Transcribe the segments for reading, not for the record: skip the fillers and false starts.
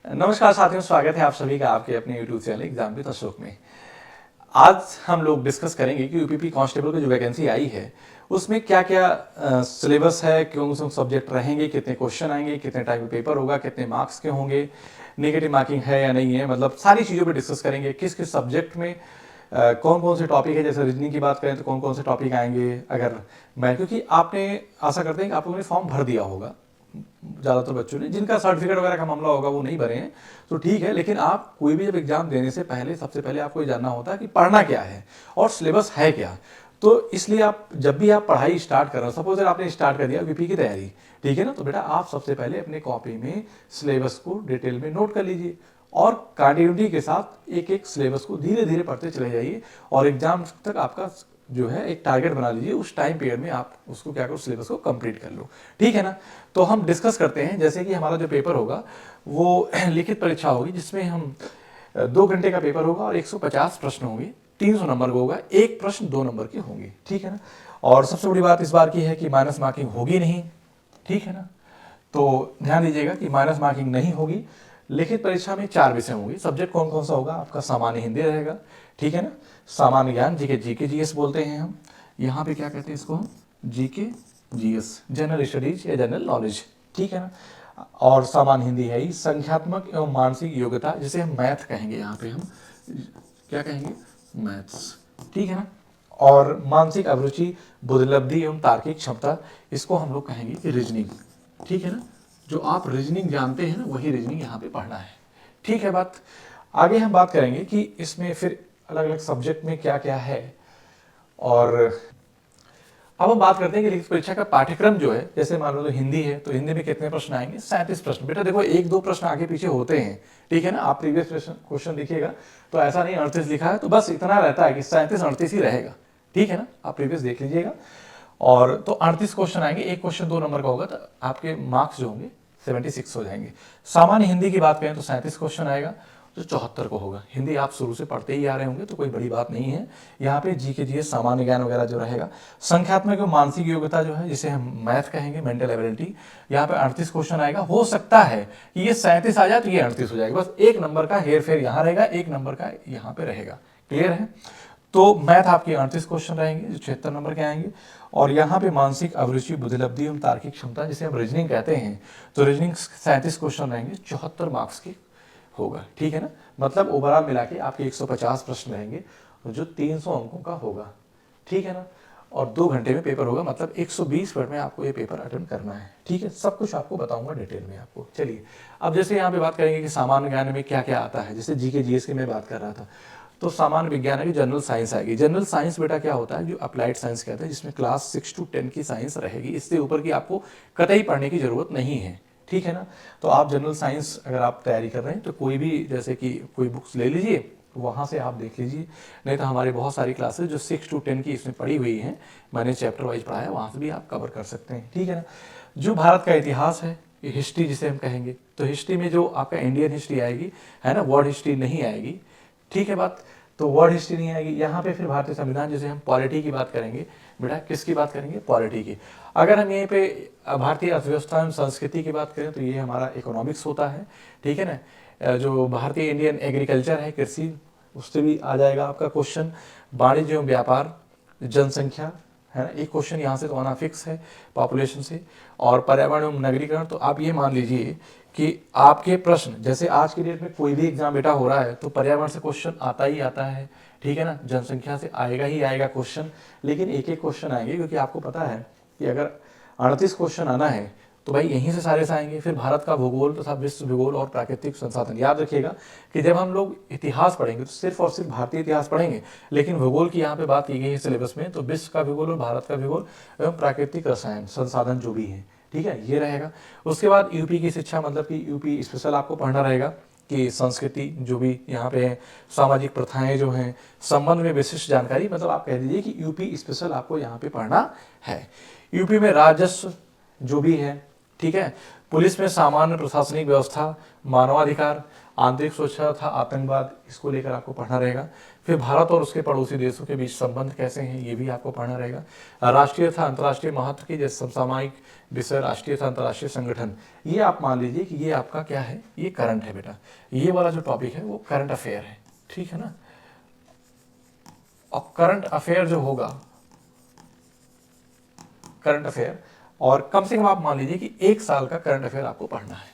नमस्कार साथियों, स्वागत है आप सभी का आपके अपने YouTube channel exam with Ashok में। आज हम लोग डिस्कस करेंगे कि यूपीपी कांस्टेबल की जो वैकेंसी आई है उसमें क्या क्या सिलेबस है, कौन से सब्जेक्ट रहेंगे, कितने क्वेश्चन आएंगे, कितने टाइप का पेपर होगा, कितने मार्क्स के होंगे, नेगेटिव मार्किंग है या नहीं है, मतलब सारी चीज़ों पर डिस्कस करेंगे। किस किस सब्जेक्ट में कौन कौन से टॉपिक है, जैसे रीजनिंग की बात करें तो कौन कौन से टॉपिक आएंगे। अगर मैं, क्योंकि आपने आशा करते हैं कि आप लोगों ने फॉर्म भर दिया होगा, ज़्यादातर बच्चों ने, जिनका सर्टिफिकेट वगैरह का मामला होगा वो नहीं भरे हैं तो ठीक है, लेकिन आप कोई भी जब एग्जाम देने से पहले सबसे पहले आपको ये जानना होता है कि पढ़ना क्या है और सिलेबस है क्या। तो इसलिए आप जब भी आप पढ़ाई स्टार्ट कर रहे हो, सपोज अगर आपने स्टार्ट कर दिया यूपी की तैयारी, ठीक है ना, तो बेटा आप सबसे पहले अपने कॉपी में सिलेबस को डिटेल में नोट कर लीजिए और कंटिन्यूटी के साथ एक एक सिलेबस को धीरे धीरे पढ़ते चले जाइए और एग्जाम तक आपका जो है एक टारगेट बना लीजिए, उस टाइम पीरियड में आप उसको क्या करो, सिलेबस को कंप्लीट कर लो, ठीक है ना। तो हम डिस्कस करते हैं, जैसे कि हमारा जो पेपर होगा वो लिखित परीक्षा होगी, जिसमें हम 2 घंटे का पेपर होगा और 150 प्रश्न होंगे, 300 नंबर का होगा, एक प्रश्न 2 नंबर के होंगे, ठीक है ना। और सबसे बड़ी बात इस बार की है कि माइनस मार्किंग होगी नहीं, ठीक है ना। तो ध्यान दीजिएगा कि माइनस मार्किंग नहीं होगी। लिखित परीक्षा में 4 विषय होंगे। सब्जेक्ट कौन कौन सा होगा आपका? सामान्य हिंदी रहेगा, ठीक है ना, सामान्य ज्ञान, जीके जीएस बोलते हैं हम, यहाँ पे क्या कहते हैं इसको हम, जीके जीएस, जनरल स्टडीज या जनरल नॉलेज, ठीक है ना। और सामान्य हिंदी है ही, संख्यात्मक एवं मानसिक योग्यता, जिसे हम मैथ कहेंगे, यहाँ पे हम क्या कहेंगे, मैथ्स, ठीक है ना। और मानसिक अभिरुचि, बुद्धिलब्धि एवं तार्किक क्षमता, इसको हम लोग कहेंगे रीजनिंग, ठीक है ना। जो आप रीजनिंग जानते हैं ना, वही रीजनिंग यहाँ पे पढ़ना है, ठीक है। बात आगे हम बात करेंगे कि इसमें फिर अलग अलग सब्जेक्ट में क्या क्या है। और अब हम बात करते हैं कि लिखित परीक्षा का पाठ्यक्रम जो है, जैसे मान लो तो हिंदी है, तो हिंदी में कितने प्रश्न आएंगे? 37 प्रश्न। बेटा देखो, 1-2 प्रश्न आगे पीछे होते हैं, ठीक है ना। आप प्रीवियस क्वेश्चन लिखिएगा तो ऐसा नहीं 38 लिखा है, तो बस इतना रहता है कि 37-38 ही रहेगा, ठीक है ना। आप प्रीवियस देख लीजिएगा। और तो 38 क्वेश्चन आएंगे, एक क्वेश्चन 2 नंबर का होगा, तो आपके मार्क्स जो होंगे 76 हो जाएंगे। सामान्य हिंदी की बात करें तो 37 क्वेश्चन आएगा, जो 74 को होगा। हिंदी आप शुरू से पढ़ते ही आ रहे होंगे तो कोई बड़ी बात नहीं है। यहाँ पे जीके जीएस, सामान्य ज्ञान वगैरह जो रहेगा। संख्यात्मक और मानसिक योग्यता जो है, जिसे हम मैथ कहेंगे, मेंटल एबिलिटी, यहाँ पे 38 क्वेश्चन आएगा। हो सकता है कि ये 37 आ जाए तो ये 38 हो जाएगा, बस 1 नंबर का हेर फेर यहाँ रहेगा, 1 नंबर का यहाँ पे रहेगा। क्लियर है? तो मैथ आपके 38 क्वेश्चन रहेंगे जो 76 नंबर के आएंगे। और यहाँ पे मानसिक अभिरुचि, बुद्धिलब्धि एवं तार्किक क्षमता, जिसे हम रीजनिंग कहते हैं, तो रीजनिंग 37 क्वेश्चन रहेंगे, 74 मार्क्स के होगा, ठीक है ना। मतलब ओवरऑल मिला के आपके 150 प्रश्न रहेंगे जो 300 अंकों का होगा, ठीक है ना। और 2 घंटे में पेपर होगा, मतलब 120 मिनट में आपको ये पेपर अटेंड करना है, ठीक है। सब कुछ आपको बताऊंगा डिटेल में आपको। चलिए, अब जैसे यहाँ पे बात करेंगे कि सामान्य ज्ञान में क्या क्या आता है, जैसे जीके जीएस की मैं बात कर रहा था, तो सामान्य विज्ञान है कि जनरल साइंस आएगी। जनरल साइंस बेटा क्या होता है, जो अप्लाइड साइंस कहते हैं, जिसमें क्लास 6 to 10 की साइंस रहेगी। इससे ऊपर की आपको कतई पढ़ने की जरूरत नहीं है, ठीक है ना। तो आप जनरल साइंस अगर आप तैयारी कर रहे हैं तो कोई भी, जैसे कि कोई बुक्स ले लीजिए, वहाँ से आप देख लीजिए। नहीं तो हमारी बहुत सारी क्लासेस जो 6 to 10 की इसमें पढ़ी हुई हैं, मैंने चैप्टर वाइज पढ़ाया, वहाँ से भी आप कवर कर सकते हैं, ठीक है ना। जो भारत का इतिहास है, हिस्ट्री जिसे हम कहेंगे, तो हिस्ट्री में जो आपका इंडियन हिस्ट्री आएगी, है ना, वर्ल्ड हिस्ट्री नहीं आएगी, ठीक है बात। तो वर्ल्ड हिस्ट्री नहीं आएगी यहाँ पे। फिर भारतीय संविधान, जैसे हम पॉलिटी की बात करेंगे, बेटा किसकी बात करेंगे? पॉलिटी की। अगर हम यहीं पे भारतीय अर्थव्यवस्था एवं संस्कृति की बात करें तो ये हमारा इकोनॉमिक्स होता है, ठीक है ना। जो भारतीय इंडियन एग्रीकल्चर है, कृषि, उससे भी आ जाएगा आपका क्वेश्चन। वाणिज्य एवं व्यापार, जनसंख्या, है ना, एक क्वेश्चन यहाँ से तो आना फिक्स है, पॉपुलेशन से। और पर्यावरण एवं नगरीकरण, तो आप ये मान लीजिए कि आपके प्रश्न, जैसे आज की डेट में कोई भी एग्जाम बेटा हो रहा है तो पर्यावरण से क्वेश्चन आता ही आता है, ठीक है ना। जनसंख्या से आएगा ही आएगा क्वेश्चन, लेकिन एक एक क्वेश्चन आएंगे, क्योंकि आपको पता है कि अगर 38 क्वेश्चन आना है तो भाई यहीं से सारे से आएंगे। फिर भारत का भूगोल तथा विश्व भूगोल और प्राकृतिक संसाधन। याद रखिएगा कि जब हम लोग इतिहास पढ़ेंगे तो सिर्फ और सिर्फ भारतीय इतिहास पढ़ेंगे, लेकिन भूगोल की यहाँ पे बात की गई है सिलेबस में, तो विश्व का भूगोल और भारत का भूगोल एवं प्राकृतिक रसायन संसाधन जो भी है, ठीक है, ये रहेगा। उसके बाद यूपी की शिक्षा, मतलब कि यूपी स्पेशल आपको पढ़ना रहेगा कि संस्कृति जो भी यहाँ पे है, सामाजिक प्रथाएं जो हैं, संबंध में विशिष्ट जानकारी, मतलब आप कह दीजिए कि यूपी स्पेशल आपको यहाँ पे पढ़ना है। यूपी में राजस्व जो भी है, ठीक है, पुलिस में सामान्य प्रशासनिक व्यवस्था, मानवाधिकार, आंतरिक सुरक्षा था, आतंकवाद, इसको लेकर आपको पढ़ना रहेगा। फिर भारत और उसके पड़ोसी देशों के बीच संबंध कैसे हैं, ये भी आपको पढ़ना रहेगा। राष्ट्रीय तथा अंतर्राष्ट्रीय महत्व के जैसे समसामयिक विषय, राष्ट्रीय तथा अंतर्राष्ट्रीय संगठन, ये आप मान लीजिए कि ये आपका क्या है, ये करंट है बेटा। ये वाला जो टॉपिक है वो करंट अफेयर है, ठीक है ना। और करंट अफेयर जो होगा, करंट अफेयर, और कम से कम आप मान लीजिए कि 1 साल का करंट अफेयर आपको पढ़ना है,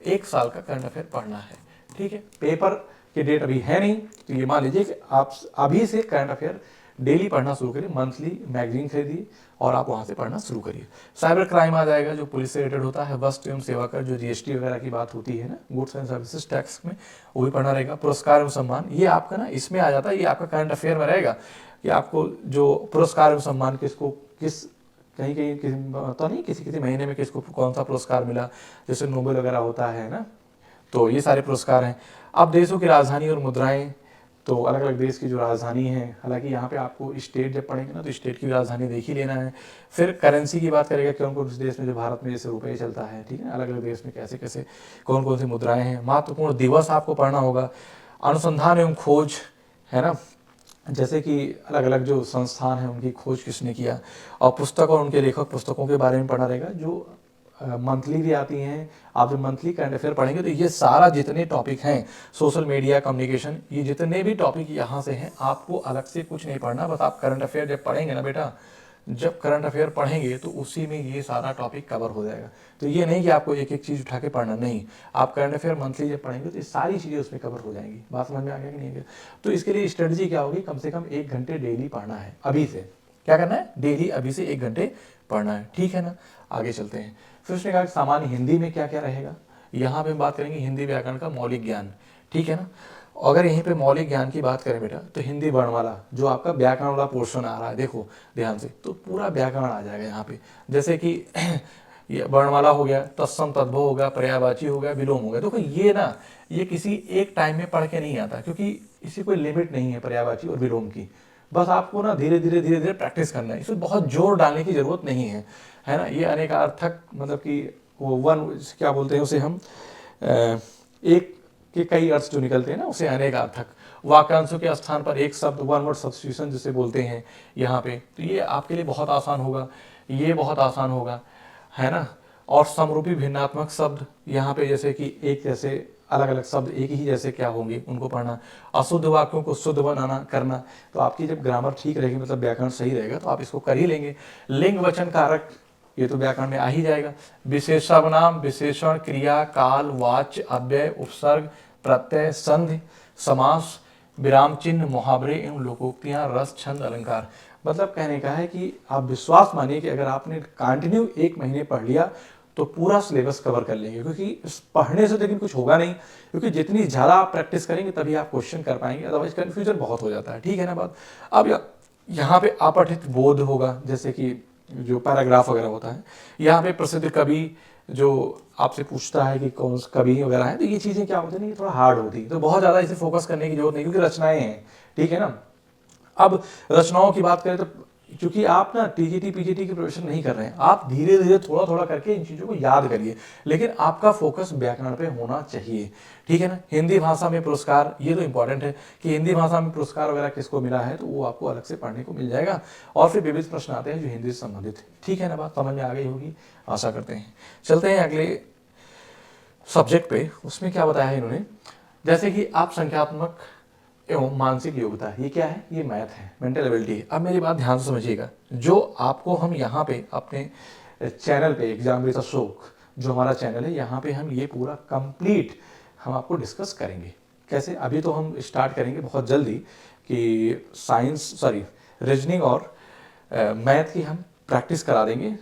1 साल का करंट अफेयर पढ़ना है, ठीक है। पेपर की डेट अभी है नहीं, तो ये मान लीजिए कि आप अभी से करंट अफेयर डेली पढ़ना शुरू करिए, मंथली मैगजीन खरीदिए और आप वहां से पढ़ना शुरू करिए। साइबर क्राइम आ जाएगा, जो पुलिस से रिलेटेड होता है, वस्तु एवं सेवा कर, जो जीएसटी वगैरह की बात होती है ना, गुड्स एंड सर्विसेज टैक्स में, वो भी पढ़ना रहेगा। पुरस्कार एवं सम्मान, ये आपका ना इसमें आ जाता है, ये आपका करंट अफेयर में रहेगा कि आपको जो पुरस्कार एवं सम्मान किसको किस कहीं कहीं किसी तो नहीं, किसी किसी महीने में किसको कौन सा पुरस्कार मिला, जैसे नोबेल वगैरह होता है ना, तो ये सारे पुरस्कार हैं। अब देशों की राजधानी और मुद्राएं, तो अलग अलग देश की जो राजधानी है, हालांकि यहाँ पे आपको स्टेट जब पढ़ेंगे ना तो स्टेट की राजधानी देख ही लेना है। फिर करेंसी की बात करेगा, कौन कौन से देश में, जो भारत में जैसे रुपये चलता है, ठीक है, अलग अलग देश में कैसे कैसे कौन कौन सी मुद्राएं हैं। महत्वपूर्ण दिवस आपको पढ़ना होगा। अनुसंधान एवं खोज है ना, जैसे कि अलग अलग जो संस्थान हैं उनकी खोज किसने किया, और पुस्तक और उनके लेखक पुस्तकों के बारे में पढ़ना रहेगा, जो मंथली भी आती हैं। आप जब मंथली करंट अफेयर पढ़ेंगे तो ये सारा जितने टॉपिक हैं, सोशल मीडिया, कम्युनिकेशन, ये जितने भी टॉपिक यहाँ से हैं, आपको अलग से कुछ नहीं पढ़ना। बस आप करंट अफेयर जब पढ़ेंगे ना बेटा, जब करंट अफेयर पढ़ेंगे तो उसी में ये सारा टॉपिक कवर हो जाएगा। तो ये नहीं कि आपको एक एक चीज़ उठा के पढ़ना, नहीं, आप करंट अफेयर मंथली जब पढ़ेंगे तो ये सारी चीज़ें उसमें कवर हो जाएंगी। बात समझ में आ गया कि नहीं गया? तो इसके लिए स्ट्रेटजी क्या होगी, कम से कम 1 घंटे डेली पढ़ना है। अभी से क्या करना है, डेली अभी से 1 घंटे पढ़ना है, ठीक है ना। आगे चलते हैं। फिर उसने कहा सामान्य हिंदी में क्या क्या रहेगा, यहाँ पे हम बात करेंगे हिंदी व्याकरण का मौलिक ज्ञान, ठीक है ना। अगर यहीं पे मौलिक ज्ञान की बात करें बेटा, तो हिंदी वर्णमाला, जो आपका व्याकरण वाला पोर्शन आ रहा है, देखो ध्यान से, तो पूरा व्याकरण आ जाएगा यहाँ पे। जैसे कि ये वर्णमाला हो गया, तत्सम तद्भव हो गया, पर्यायवाची हो गया, विलोम हो गया। देखो ये ना, ये किसी एक टाइम में पढ़ के नहीं आता, क्योंकि इसी कोई लिमिट नहीं है पर्यायवाची और विलोम की। बस आपको ना धीरे धीरे धीरे धीरे प्रैक्टिस करना है, इसमें बहुत जोर डालने की जरूरत नहीं है ना। ये अनेकार्थक, मतलब कि वो वन क्या बोलते हैं उसे हम, एक के कई अर्थ जो निकलते हैं ना, उसे अनेकार्थक। वाक्यांशों के स्थान पर एक शब्द, वन वर्ड सब्स्टिट्यूशन जिसे बोलते हैं यहाँ पे, तो ये आपके लिए बहुत आसान होगा, ये बहुत आसान होगा, है ना। और समरूपी भिन्नात्मक शब्द यहाँ पे, जैसे कि एक जैसे अलग अलग शब्द एक ही जैसे क्या होंगे, उनको पढ़ना। अशुद्ध वाक्यों को शुद्ध बनाना करना, तो आपकी जब ग्रामर ठीक रहेगी, मतलब व्याकरण सही रहेगा, तो आप इसको कर ही लेंगे। लिंग वचन कारक, ये तो व्याकरण में आ ही जाएगा। विशेषणाम, विशेषण, क्रिया, काल, वाच्य, अव्यय, उपसर्ग, प्रत्यय, संधि, समास, विराम चिन्ह, मुहावरे एवं लोकोक्तियां, रस, छंद, अलंकार। मतलब कहने का है कि आप विश्वास मानिए कि अगर आपने कंटिन्यू 1 महीने पढ़ लिया तो पूरा सिलेबस कवर कर लेंगे, क्योंकि इस पढ़ने से लेकिन कुछ होगा नहीं, क्योंकि जितनी ज़्यादा आप प्रैक्टिस करेंगे तभी आप क्वेश्चन कर पाएंगे, अदरवाइज कन्फ्यूजन बहुत हो जाता है, ठीक है ना बात। अब यहाँ पे अपठित बोध होगा, जैसे कि जो पैराग्राफ वगैरह होता है, यहाँ पे प्रसिद्ध कवि जो आपसे पूछता है कि कौन से कवि वगैरह है, तो ये चीज़ें क्या होती है ना, थोड़ा हार्ड होती है, तो बहुत ज़्यादा इसे फोकस करने की जरूरत नहीं, क्योंकि रचनाएं हैं, ठीक है ना। अब रचनाओं की बात करें तो, क्योंकि आप ना टीजीटी पीजीटी की प्रिपरेशन नहीं कर रहे हैं, आप धीरे धीरे थोड़ा थोड़ा करके इन चीज़ों को याद करिए, लेकिन आपका फोकस व्याकरण पे होना चाहिए, ठीक है ना। हिंदी भाषा में पुरस्कार, ये तो इंपॉर्टेंट है कि हिंदी भाषा में पुरस्कार वगैरह किसको मिला है, तो वो आपको अलग से पढ़ने को मिल जाएगा। और फिर विविध प्रश्न आते हैं जो हिंदी से संबंधित है, ठीक है ना, बात समझ में आ गई होगी, आशा करते हैं। चलते हैं अगले सब्जेक्ट पे। उसमें क्या बताया है इन्होंने, जैसे कि आप संख्यात्मक एवं मानसिक योग्यता, ये क्या है, ये मैथ है, मेंटल एबिलिटी है। अब मेरी बात ध्यान से समझिएगा, जो आपको हम यहाँ पे अपने चैनल पे एग्जाम विद अशोक, जो हमारा चैनल है, यहाँ पे हम ये पूरा कंप्लीट हम आपको डिस्कस करेंगे। कैसे, अभी तो हम स्टार्ट करेंगे बहुत जल्दी कि रीजनिंग और मैथ की हम प्रैक्टिस करा देंगे,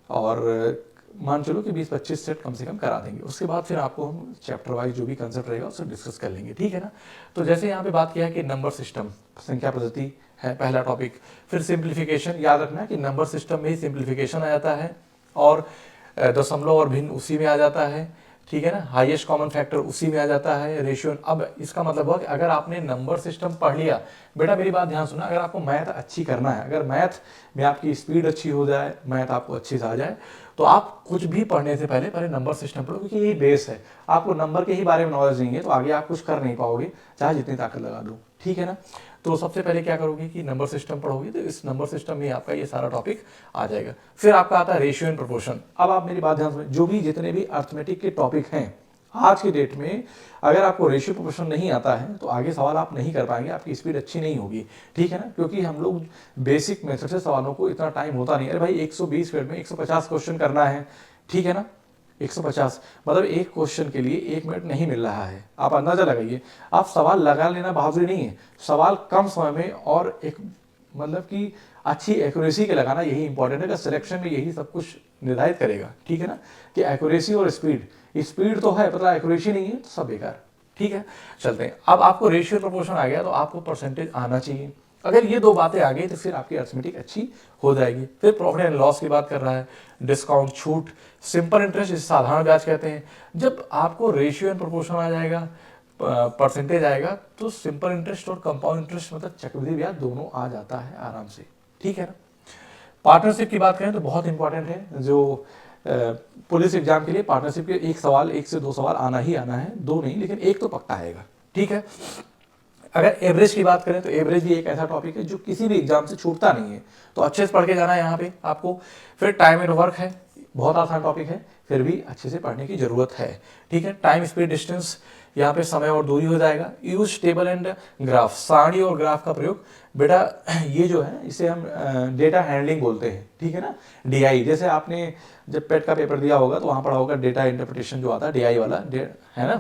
और मान चलो कि 20-25 सेट कम से कम करा देंगे। उसके बाद फिर आपको हम चैप्टर वाइज जो भी कंसेप्ट रहेगा उससे डिस्कस कर लेंगे, ठीक है ना। तो जैसे यहाँ पे बात किया है कि नंबर सिस्टम, संख्या पद्धति है पहला टॉपिक। फिर सिंप्लीफिकेशन, याद रखना कि नंबर सिस्टम में ही सिंप्लीफिकेशन आ जाता है, और दशमलव और भिन्न उसी में आ जाता है, ठीक है ना। हाईएस्ट कॉमन फैक्टर उसी में आ जाता है, रेशियो। अब इसका मतलब हुआ कि अगर आपने नंबर सिस्टम पढ़ लिया, बेटा मेरी बात ध्यान सुना, अगर आपको मैथ अच्छी करना है, अगर मैथ में आपकी स्पीड अच्छी हो जाए, मैथ आपको अच्छी से आ जाए, तो आप कुछ भी पढ़ने से पहले पहले नंबर सिस्टम पढ़ो, क्योंकि यही बेस है। आपको नंबर के ही बारे में नॉलेज नहीं है तो आगे आप कुछ कर नहीं पाओगे, चाहे जितनी ताकत लगा दो, ठीक है ना। तो सबसे पहले क्या करोगे कि नंबर सिस्टम पढ़ोगे, तो इस नंबर सिस्टम में आपका ये सारा टॉपिक आ जाएगा। फिर आपका आता है रेशियो एंड प्रोपोर्शन। अब आप मेरी बात ध्यान से, जो भी जितने भी अर्थमेटिक के टॉपिक हैं आज की डेट में, अगर आपको रेशियो प्रोपोर्शन नहीं आता है तो आगे सवाल आप नहीं कर पाएंगे, आपकी स्पीड अच्छी नहीं होगी, ठीक है ना। क्योंकि हम लोग बेसिक मेथड से सवालों को इतना टाइम होता नहीं, अरे भाई 120 मिनट में 150 क्वेश्चन करना है, ठीक है ना। 150 मतलब एक क्वेश्चन के लिए 1 मिनट नहीं मिल रहा है। आप अंदाजा लगाइए, आप सवाल लगा लेना बहादुरी नहीं है, सवाल कम समय में और एक मतलब कि अच्छी एक्यूरेसी के लगाना यही इंपॉर्टेंट है। सिलेक्शन में यही सब कुछ निर्धारित करेगा, ठीक है ना, कि एक्यूरेसी और स्पीड। स्पीड तो है पता, एक्यूरेसी नहीं है तो सब बेकार, ठीक है। चलते हैं, अब आपको रेशियो प्रोपोर्शन आ गया तो आपको परसेंटेज आना चाहिए। अगर ये दो बातें आ गई तो फिर आपकी अर्थमेटिक अच्छी हो जाएगी। फिर प्रॉफिट एंड लॉस की बात कर रहा है, डिस्काउंट, छूट, सिंपल इंटरेस्ट, इसे साधारण ब्याज कहते हैं। जब आपको रेशियो एंड प्रोपोर्शन आ जाएगा, परसेंटेज आएगा, तो सिंपल इंटरेस्ट और कंपाउंड इंटरेस्ट मतलब चक्रवृद्धि ब्याज दोनों आ जाता है आराम से, ठीक है ना। पार्टनरशिप की बात करें तो बहुत इंपॉर्टेंट है, जो पुलिस एग्जाम के लिए पार्टनरशिप के एक सवाल, 1 से 2 सवाल आना ही आना है, 2 नहीं लेकिन 1 तो पक्का आएगा, ठीक है। अगर एवरेज की बात करें तो एवरेज भी एक ऐसा टॉपिक है जो किसी भी एग्जाम से छूटता नहीं है, तो अच्छे से पढ़ के जाना है यहाँ पे आपको। फिर टाइम एंड वर्क है, बहुत आसान टॉपिक है, फिर भी अच्छे से पढ़ने की जरूरत है, ठीक है। टाइम, स्पीड, डिस्टेंस, यहाँ पे समय और दूरी हो जाएगा। यूज टेबल एंड ग्राफ, सारणी और ग्राफ का प्रयोग। बेटा ये जो है इसे हम डेटा हैंडलिंग बोलते हैं, ठीक है ना, डीआई। जैसे आपने जब पेट का पेपर दिया होगा तो वहाँ पढ़ा होगा डेटा इंटरप्रिटेशन जो आता है डीआई वाला, है ना,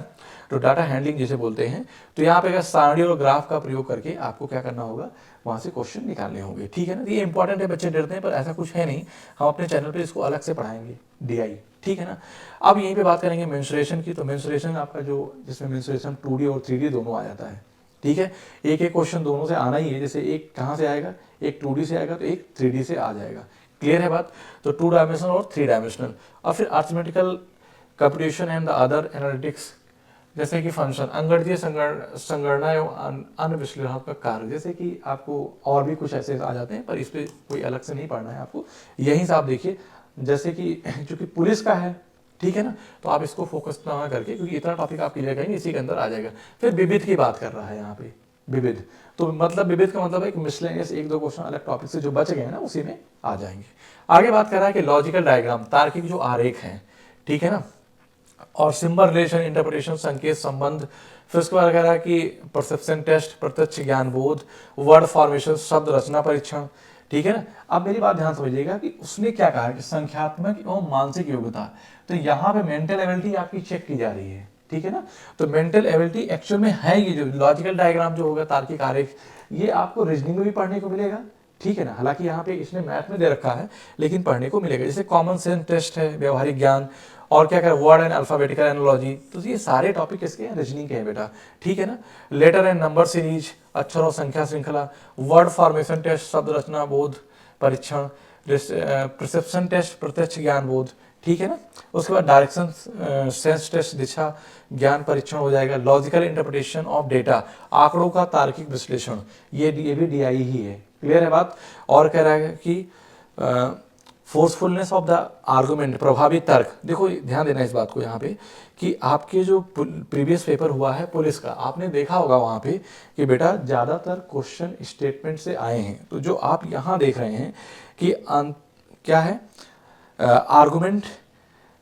तो डाटा हैंडलिंग जिसे बोलते हैं। तो यहाँ पे अगर सारणी और ग्राफ का प्रयोग करके आपको क्या करना होगा, वहाँ से क्वेश्चन निकालने होंगे, ठीक है ना। ये इंपॉर्टेंट है, बच्चे डरते हैं पर ऐसा कुछ है नहीं, हम अपने चैनल पे इसको अलग से पढ़ाएंगे, डीआई, ठीक है ना। अब यहीं पे बात करेंगे मेंसुरेशन की। तो मेंसुरेशन आपका जो, जिसमें मेंसुरेशन 2D और 3D दोनों आ जाता है, ठीक है। एक एक क्वेश्चन दोनों से आना ही है, जैसे एक कहाँ से आएगा, एक 2D से आएगा तो एक 3D से आ जाएगा, क्लियर है बात। तो 2 डायमेंशनल और 3 डायमेंशनल। और फिर arithmetical computation and the other analytics, जैसे कि फंक्शन, अंगणितीय संगणना एवं अन्य विश्लेषणात्मक कार्य, जैसे कि आपको और भी कुछ ऐसे आ जाते हैं पर इस पर कोई अलग से नहीं पढ़ना है आपको, यहीं से आप देखिए। जैसे कि चूंकि पुलिस का है, ठीक है ना, तो आप इसको फोकस ना करके, क्योंकि इतना टॉपिक आप क्लियर करेंगे इसी के अंदर आ जाएगा। फिर विविध की बात कर रहा है यहाँ पे, विविध, तो मतलब विविध का मतलब है कि मिसलेनियस 1-2 क्वेश्चन अलग टॉपिक से जो बच गए हैं ना उसी में आ जाएंगे। आगे बात कर रहा है कि लॉजिकल डायग्राम, तार्किक जो आरेख हैं, ठीक है ना, और सिंबल रिलेशन, इंटरप्रिटेशन, संकेत संबंध। फिर उसके बाद कह रहा है कि परसेप्शन टेस्ट, प्रत्यक्ष ज्ञान बोध, वर्ड फॉर्मेशन, शब्द रचना परीक्षण, ठीक है ना। अब मेरी बात ध्यान समझिएगा कि उसने क्या कहा कि संख्यात्मक एवं मानसिक योग्यता, तो यहाँ पे मेंटल एबिलिटी आपकी चेक की जा रही है, ठीक है ना। तो मेंटल एबिलिटी एक्चुअल में है ये जो लॉजिकल डायग्राम जो होगा, तार्किक आरेख, ये आपको रीजनिंग में भी पढ़ने को मिलेगा, ठीक है ना। हालांकि यहाँ पे इसने मैथ में दे रखा है लेकिन पढ़ने को मिलेगा। जैसे कॉमन सेंस टेस्ट है, व्यवहारिक ज्ञान, और क्या करें, वर्ड एंड अल्फाबेटिकल एनालॉजी, तो ये सारे टॉपिक इसके हैं, रीजनिंग के हैं बेटा, ठीक है ना। लेटर एंड नंबर सीरीज, अक्षर और संख्या श्रृंखला, वर्ड फॉर्मेशन टेस्ट, शब्द रचना बोध परीक्षण, परसेप्शन टेस्ट, प्रत्यक्ष ज्ञान बोध, ठीक है ना। उसके बाद डायरेक्शन सेंस टेस्ट, दिशा ज्ञान परीक्षण हो जाएगा। लॉजिकल इंटरप्रिटेशन ऑफ डेटा, आंकड़ों का तार्किक विश्लेषण, ये भी डीआई ही है, क्लियर है बात। और कह रहा है कि फोर्सफुलनेस ऑफ द आर्गुमेंट, प्रभावी तर्क। देखो ध्यान देना इस बात को यहाँ पे कि आपके जो प्रीवियस पेपर हुआ है पुलिस का, आपने देखा होगा वहाँ पे कि बेटा ज़्यादातर क्वेश्चन स्टेटमेंट से आए हैं। तो जो आप यहाँ देख रहे हैं कि क्या है, आर्गुमेंट,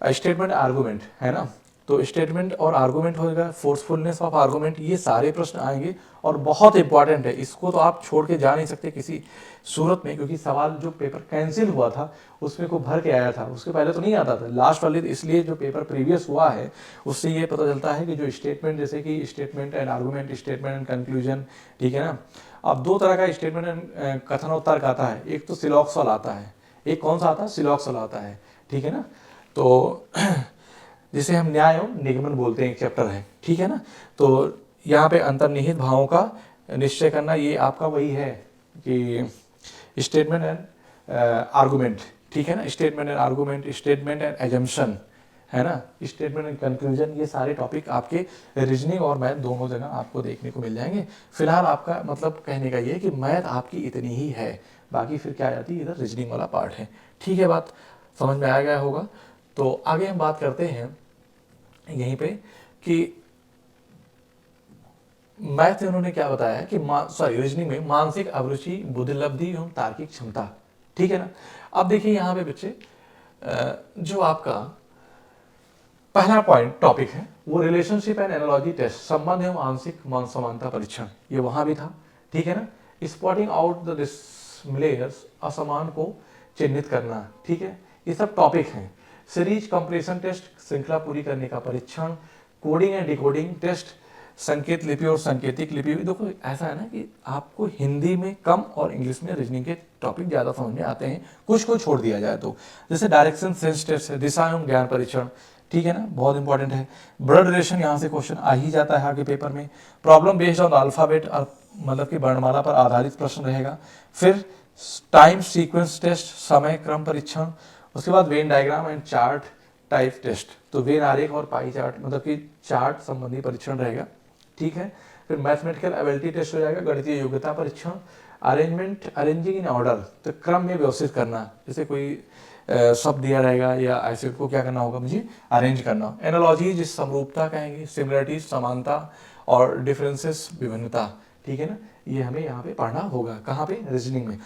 स्टेटमेंट, आर्गुमेंट, है ना। तो स्टेटमेंट और आर्गुमेंट होगा, फोर्सफुलनेस ऑफ आर्गुमेंट, ये सारे प्रश्न आएंगे और बहुत इंपॉर्टेंट है, इसको तो आप छोड़ के जा नहीं सकते किसी सूरत में। क्योंकि सवाल जो पेपर कैंसिल हुआ था उसमें को भर के आया था, उसके पहले तो नहीं आता था, लास्ट वाले, इसलिए जो पेपर प्रीवियस हुआ है उससे ये पता चलता है कि जो स्टेटमेंट, जैसे कि statement and argument, statement and conclusion, ठीक है ना। अब 2 तरह का स्टेटमेंट एंड कथन और तर्क आता है, एक तो सिलॉक्सल आता है, एक कौन सा आता है, सिलॉक्सल आता है, ठीक है ना। तो जिसे हम न्याय और निगमन बोलते हैं, एक चैप्टर है, ठीक है ना। तो यहाँ पे अंतर्निहित भावों का निश्चय करना, ये आपका वही है कि स्टेटमेंट एंड आर्गुमेंट, ठीक है ना, statement and argument, statement and assumption, है ना, स्टेटमेंट एंड कंक्लूजन, ये सारे टॉपिक आपके रीजनिंग और मैथ दोनों जगह आपको देखने को मिल जाएंगे। फिलहाल आपका मतलब कहने का ये है कि मैथ आपकी इतनी ही है, बाकी फिर क्या आ जाती है, इधर रीजनिंग वाला पार्ट है, ठीक है बात। समझ में आ गया होगा। तो आगे हम बात करते हैं यहीं पे कि मैथ में उन्होंने क्या बताया कि रीजनिंग में मानसिक अभिरुचि, बुद्धिलब्धि एवं तार्किक क्षमता, ठीक है ना। अब देखिए यहाँ पे बच्चे जो आपका पहला पॉइंट टॉपिक है वो रिलेशनशिप एंड एनालॉजी टेस्ट, संबंध एवं आंशिक समानता परीक्षण, ये वहां भी था, ठीक है ना। स्पॉटिंग आउट द डिसमिलेयर्स, असमान को चिन्हित करना, ठीक है, ये सब टॉपिक हैं। सीरीज कंप्रेशन टेस्ट, श्रृंखला पूरी करने का परीक्षण, कोडिंग एंड डिकोडिंग टेस्ट, संकेत लिपि और सांकेतिक लिपि। देखो ऐसा है ना कि आपको हिंदी में कम और इंग्लिश में रीजनिंग के टॉपिक ज्यादा समझ में आते हैं, कुछ को छोड़ दिया जाए तो। जैसे डायरेक्शन सेंस टेस्ट है, दिशा एवं ज्ञान परीक्षण, ठीक है ना, बहुत इंपॉर्टेंट है। ब्लड रिलेशन यहाँ से क्वेश्चन आ ही जाता है आगे पेपर में। प्रॉब्लम बेस्ड ऑन अल्फाबेट, मतलब कि वर्णमाला पर आधारित प्रश्न रहेगा। फिर टाइम सीक्वेंस टेस्ट, समय क्रम परीक्षण। उसके बाद Venn diagram and chart type test, तो वेन आरेख और पाई चार्ट मतलब कि चार्ट संबंधी परीक्षण रहेगा, ठीक है। फिर मैथमेटिकल एबिलिटी टेस्ट हो जाएगा, गणितीय योग्यता परीक्षण। अरेंजिंग इन ऑर्डर, तो क्रम में व्यवस्थित करना, जैसे कोई शब्द दिया रहेगा या ऐसे को क्या करना होगा, मुझे अरेंज करना। एनालॉजी जिस समरूपता कहेंगे, सिमिलरिटी समानता, और डिफरेंसेस विभिन्नता, ठीक है ना, ये हमें यहाँ पे पढ़ना होगा। कहाँ पे, रीजनिंग में।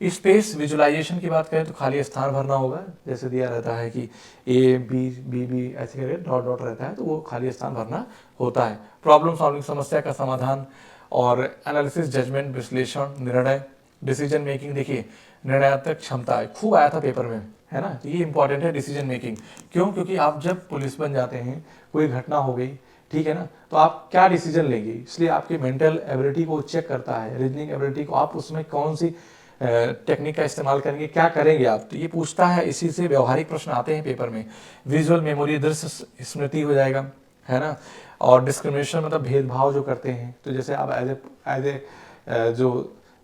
स्पेस विजुअलाइजेशन की बात करें तो खाली स्थान भरना होगा, जैसे दिया रहता है कि ए बी बी बी ऐसे करके डॉट डॉट रहता है, तो वो खाली स्थान भरना होता है। प्रॉब्लम सॉल्विंग, समस्या का समाधान, और एनालिसिस, जजमेंट, विश्लेषण, निर्णय, डिसीजन मेकिंग। देखिए निर्णयात्मक क्षमता खूब आया था पेपर में, है ना, तो ये इंपॉर्टेंट है डिसीजन मेकिंग। क्यों, क्योंकि आप जब पुलिस बन जाते हैं, कोई घटना हो गई, ठीक है ना, तो आप क्या डिसीजन लेंगे, इसलिए आपकी मेंटल एबिलिटी को चेक करता है, रीजनिंग एबिलिटी को। आप उसमें कौन सी टेक्निक का इस्तेमाल करेंगे, क्या करेंगे आप, तो ये पूछता है, इसी से व्यवहारिक प्रश्न आते हैं पेपर में। विजुअल मेमोरी, दृश्य स्मृति हो जाएगा, है ना। और डिस्क्रिमिनेशन मतलब भेदभाव जो करते हैं, तो जैसे आप एज ए जो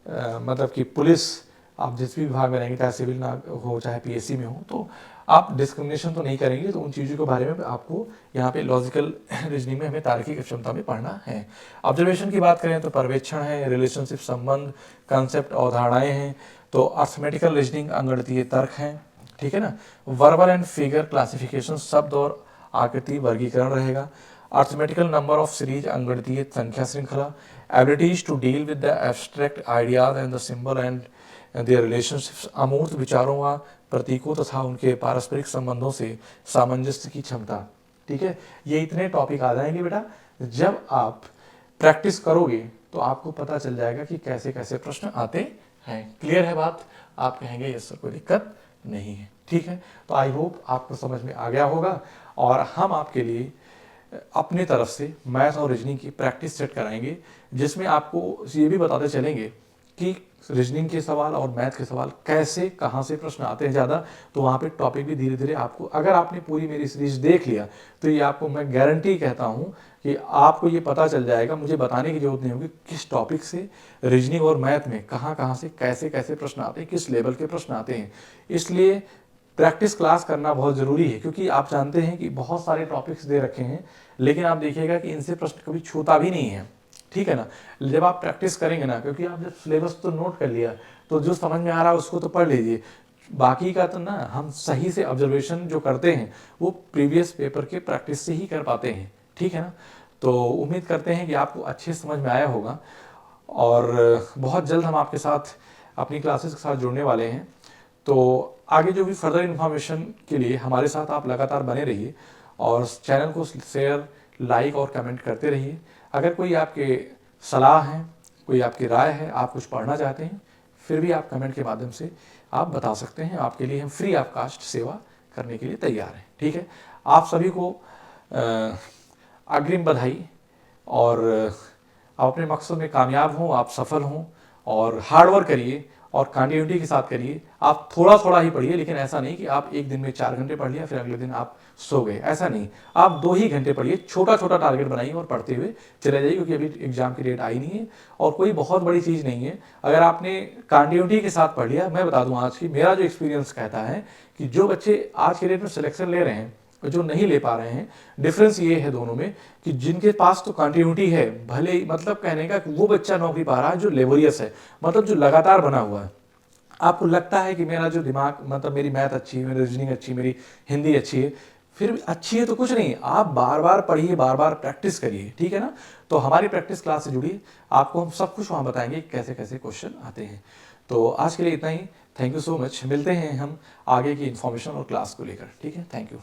मतलब कि पुलिस, आप जिस भी विभाग में रहेंगे, चाहे सिविल ना हो चाहे पीएससी में हो, तो आप डिस्क्रिमिनेशन तो नहीं करेंगे, तो उन चीज़ों के बारे में आपको यहाँ पे लॉजिकल रीजनिंग में हमें तार्किक क्षमता में पढ़ना है। ऑब्जर्वेशन की बात करें तो पर्यवेक्षण है, रिलेशनशिप संबंध, कंसेप्ट अवधारणाएं हैं, तो अर्थमेटिकल रीजनिंग अंगणितीय तर्क हैं, ठीक है ना। वर्बल एंड फिगर क्लासिफिकेशन, शब्द और आकृति वर्गीकरण रहेगा। अर्थमेटिकल नंबर ऑफ सीरीज, अंगणितीय संख्या श्रृंखला। Abilities to deal with the abstract ideas and the symbol and their relationships, अमूर्त विचारों व प्रतीकों तथा उनके पारस्परिक संबंधों से सामंजस्य की क्षमता, ठीक है। ये इतने टॉपिक आ जाएंगे बेटा, जब आप प्रैक्टिस करोगे तो आपको पता चल जाएगा कि कैसे कैसे प्रश्न आते हैं। क्लियर है बात, आप कहेंगे यस सर कोई दिक्कत नहीं है, ठीक है। तो आई होप आपको समझ में आ गया होगा, और हम आपके लिए अपनी तरफ से मैथ और रीजनिंग की प्रैक्टिस सेट कराएंगे, जिसमें आपको ये भी बताते चलेंगे कि रीजनिंग के सवाल और मैथ के सवाल कैसे कहाँ से प्रश्न आते हैं ज़्यादा, तो वहाँ पे टॉपिक भी धीरे धीरे आपको, अगर आपने पूरी मेरी सीरीज देख लिया तो ये आपको मैं गारंटी कहता हूँ कि आपको ये पता चल जाएगा, मुझे बताने की जरूरत नहीं होगी किस टॉपिक से रीजनिंग और मैथ में कहाँ कहाँ से कैसे कैसे प्रश्न आते हैं, किस लेवल के प्रश्न आते हैं। इसलिए प्रैक्टिस क्लास करना बहुत ज़रूरी है, क्योंकि आप जानते हैं कि बहुत सारे टॉपिक्स दे रखे हैं, लेकिन आप देखिएगा कि इनसे प्रश्न कभी छूता भी नहीं है, ठीक है ना। जब आप प्रैक्टिस करेंगे ना, क्योंकि आप जब सिलेबस तो नोट कर लिया, तो जो समझ में आ रहा है उसको तो पढ़ लीजिए, बाकी का तो ना हम सही से ऑब्जर्वेशन जो करते हैं वो प्रीवियस पेपर के प्रैक्टिस से ही कर पाते हैं, ठीक है ना। तो उम्मीद करते हैं कि आपको अच्छे समझ में आया होगा, और बहुत जल्द हम आपके साथ अपनी क्लासेस के साथ जुड़ने वाले हैं। तो आगे जो भी फर्दर इन्फॉर्मेशन के लिए हमारे साथ आप लगातार बने रहिए, और चैनल को शेयर, लाइक और कमेंट करते रहिए। अगर कोई आपके सलाह है, कोई आपकी राय है, आप कुछ पढ़ना चाहते हैं, फिर भी आप कमेंट के माध्यम से आप बता सकते हैं। आपके लिए हम फ्री ऑफ कास्ट सेवा करने के लिए तैयार हैं, ठीक है। आप सभी को अग्रिम बधाई, और आप अपने मकसद में कामयाब हों, आप सफल हों, और हार्डवर्क करिए और कंटिन्यूटी के साथ करिए। आप थोड़ा थोड़ा ही पढ़िए, लेकिन ऐसा नहीं कि आप एक दिन में 4 घंटे पढ़ लिया फिर अगले दिन आप सो गए, ऐसा नहीं। आप 2 ही घंटे पढ़िए, छोटा छोटा टारगेट बनाइए और पढ़ते हुए चले जाइए, क्योंकि अभी एग्जाम की डेट आई नहीं है और कोई बहुत बड़ी चीज़ नहीं है। अगर आपने कंटिन्यूटी के साथ पढ़ लिया, मैं बता दूं आज की मेरा जो एक्सपीरियंस कहता है कि जो बच्चे आज के डेट में सिलेक्शन ले रहे हैं और जो नहीं ले पा रहे हैं, डिफरेंस ये है दोनों में कि जिनके पास तो कंटिन्यूटी है, भले मतलब कहने का वो बच्चा नौकरी पा रहा है जो लेबोरियस है, मतलब जो लगातार बना हुआ है। आपको लगता है कि मेरा जो दिमाग, मतलब मेरी मैथ अच्छी है, मेरी रीजनिंग अच्छी है, मेरी हिंदी अच्छी है, फिर भी अच्छी है तो कुछ नहीं, आप बार बार पढ़िए, बार बार प्रैक्टिस करिए, ठीक है ना। तो हमारी प्रैक्टिस क्लास से जुड़िए, आपको हम सब कुछ वहाँ बताएंगे कैसे कैसे क्वेश्चन आते हैं। तो आज के लिए इतना ही। Thank you so much. मिलते हैं हम आगे की इन्फॉर्मेशन और क्लास को लेकर, ठीक है। Thank you.